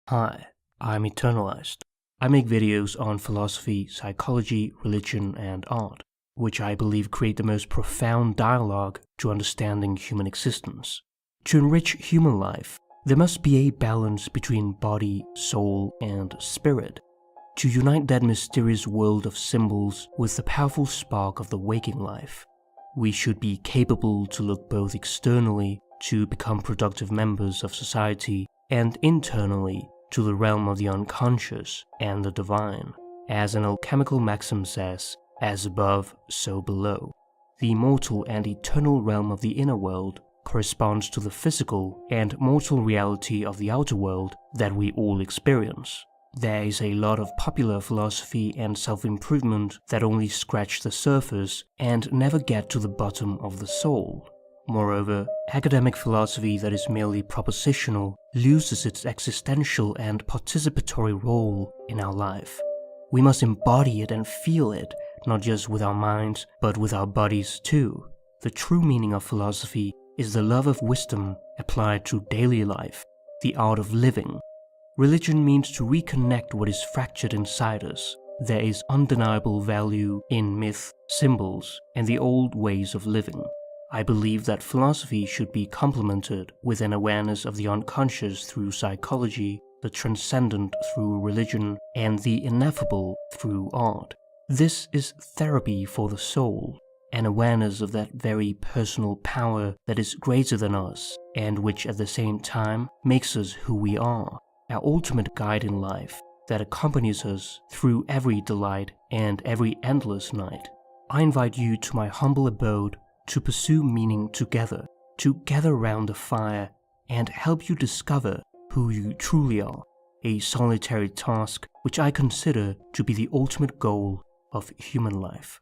Hi, I'm Eternalized. I make videos on philosophy, psychology, religion, and art, which I believe create the most profound dialogue to understanding human existence. To enrich human life, there must be a balance between body, soul, and spirit. To unite that mysterious world of symbols with the powerful spark of the waking life, we should be capable to look both externally to become productive members of society and internally to the realm of the unconscious and the divine. As an alchemical maxim says, as above, so below. The immortal and eternal realm of the inner world corresponds to the physical and mortal reality of the outer world that we all experience. There is a lot of popular philosophy and self-improvement that only scratch the surface and never get to the bottom of the soul. Moreover, academic philosophy that is merely propositional loses its existential and participatory role in our life. We must embody it and feel it, not just with our minds, but with our bodies too. The true meaning of philosophy is the love of wisdom applied to daily life, the art of living. Religion means to reconnect what is fractured inside us. There is undeniable value in myth, symbols, and the old ways of living. I believe that philosophy should be complemented with an awareness of the unconscious through psychology, the transcendent through religion, and the ineffable through art. This is therapy for the soul, an awareness of that very personal power that is greater than us and which at the same time makes us who we are, our ultimate guide in life that accompanies us through every delight and every endless night. I invite you to my humble abode to pursue meaning together, to gather round the fire and help you discover who you truly are, a solitary task which I consider to be the ultimate goal of human life.